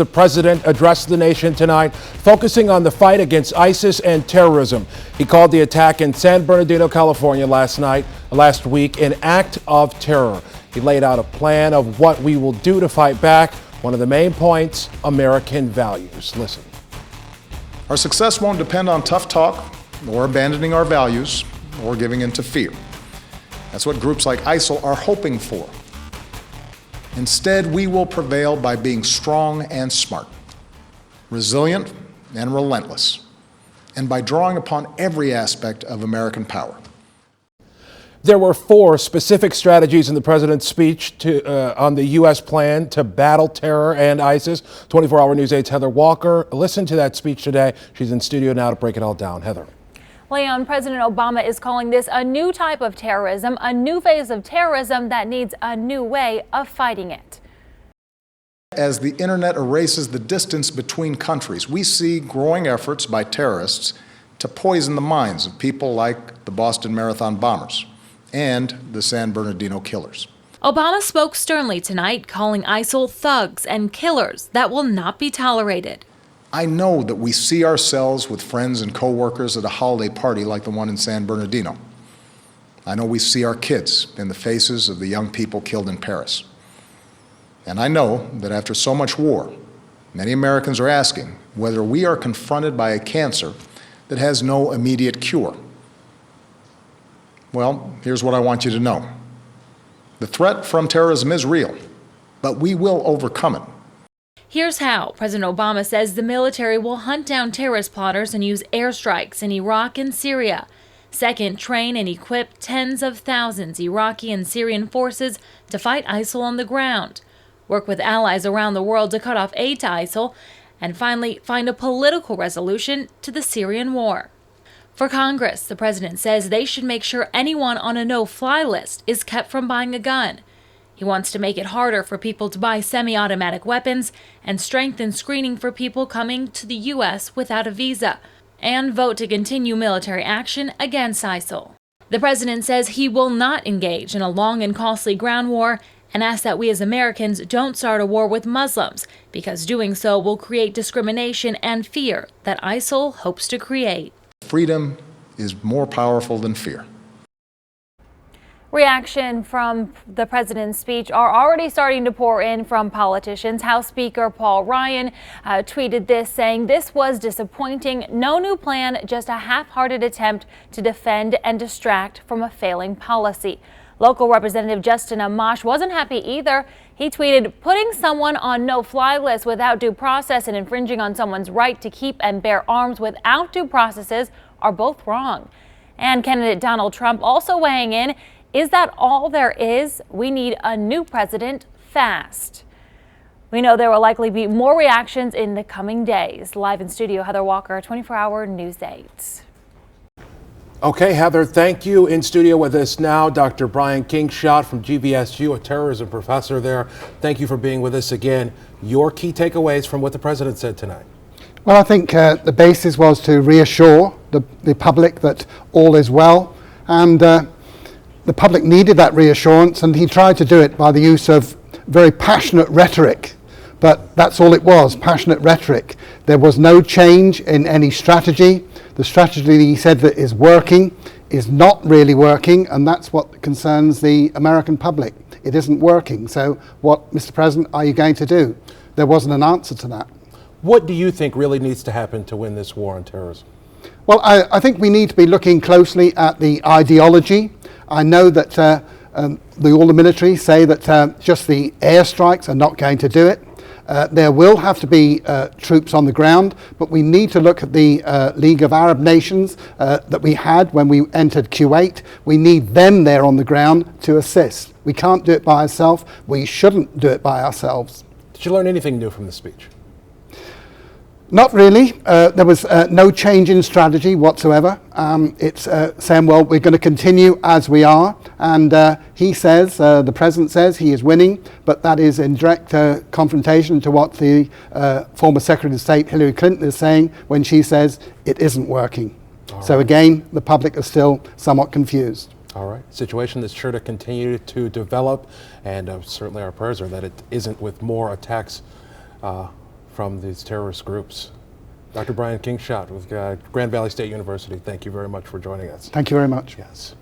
The president addressed the nation tonight, focusing on the fight against ISIS and terrorism. He called the attack in San Bernardino, California last week, an act of terror. He laid out a plan of what we will do to fight back. One of the main points, American values. Listen. Our success won't depend on tough talk or abandoning our values or giving in to fear. That's what groups like ISIL are hoping for. Instead, we will prevail by being strong and smart, resilient and relentless, and by drawing upon every aspect of American power. There were 4 specific strategies in the president's speech on the U.S. plan to battle terror and ISIS. 24-hour News 8's Heather Walker listened to that speech today. She's in studio now to break it all down. Heather. Leon, President Obama is calling this a new type of terrorism, a new phase of terrorism that needs a new way of fighting it. As the internet erases the distance between countries, we see growing efforts by terrorists to poison the minds of people like the Boston Marathon bombers and the San Bernardino killers. Obama spoke sternly tonight, calling ISIL thugs and killers that will not be tolerated. I know that we see ourselves with friends and co-workers at a holiday party like the one in San Bernardino. I know we see our kids in the faces of the young people killed in Paris. And I know that after so much war, many Americans are asking whether we are confronted by a cancer that has no immediate cure. Well, here's what I want you to know. The threat from terrorism is real, but we will overcome it. Here's how. President Obama says the military will hunt down terrorist plotters and use airstrikes in Iraq and Syria. Second, train and equip tens of thousands Iraqi and Syrian forces to fight ISIL on the ground. Work with allies around the world to cut off aid to ISIL. And finally, find a political resolution to the Syrian war. For Congress, the president says they should make sure anyone on a no-fly list is kept from buying a gun. He wants to make it harder for people to buy semi-automatic weapons and strengthen screening for people coming to the U.S. without a visa, and vote to continue military action against ISIL. The president says he will not engage in a long and costly ground war and asks that we as Americans don't start a war with Muslims, because doing so will create discrimination and fear that ISIL hopes to create. Freedom is more powerful than fear. Reaction from the president's speech are already starting to pour in from politicians. House Speaker Paul Ryan tweeted this, saying this was disappointing. No new plan, just a half-hearted attempt to defend and distract from a failing policy. Local Representative Justin Amash wasn't happy either. He tweeted, putting someone on no-fly list without due process and infringing on someone's right to keep and bear arms without due processes are both wrong. And candidate Donald Trump also weighing in. Is that all there is? We need a new president fast. We know there will likely be more reactions in the coming days. Live in studio, Heather Walker, 24-hour News 8. Okay, Heather, thank you. In studio with us now, Dr. Brian Kingshott from GVSU, a terrorism professor there. Thank you for being with us again. Your key takeaways from what the president said tonight. Well, I think the basis was to reassure the public that all is well. And the public needed that reassurance, and he tried to do it by the use of very passionate rhetoric. But that's all it was, passionate rhetoric. There was no change in any strategy. The strategy he said that is working is not really working, and that's what concerns the American public. It isn't working. So what, Mr. President, are you going to do? There wasn't an answer to that. What do you think really needs to happen to win this war on terrorism? Well, I think we need to be looking closely at the ideology. I know that all the military say that just the airstrikes are not going to do it. There will have to be troops on the ground, but we need to look at the League of Arab Nations that we had when we entered Kuwait. We need them there on the ground to assist. We can't do it by ourselves. We shouldn't do it by ourselves. Did you learn anything new from the speech? Not really. There was no change in strategy whatsoever. It's saying, well, we're going to continue as we are. And he says, the president says he is winning, but that is in direct confrontation to what the former Secretary of State Hillary Clinton is saying when she says it isn't working. So again, the public is still somewhat confused. All right. Situation that's sure to continue to develop, and certainly our prayers are that it isn't with more attacks from these terrorist groups. Dr. Brian Kingshott with Grand Valley State University, thank you very much for joining us. Thank you very much. Yes.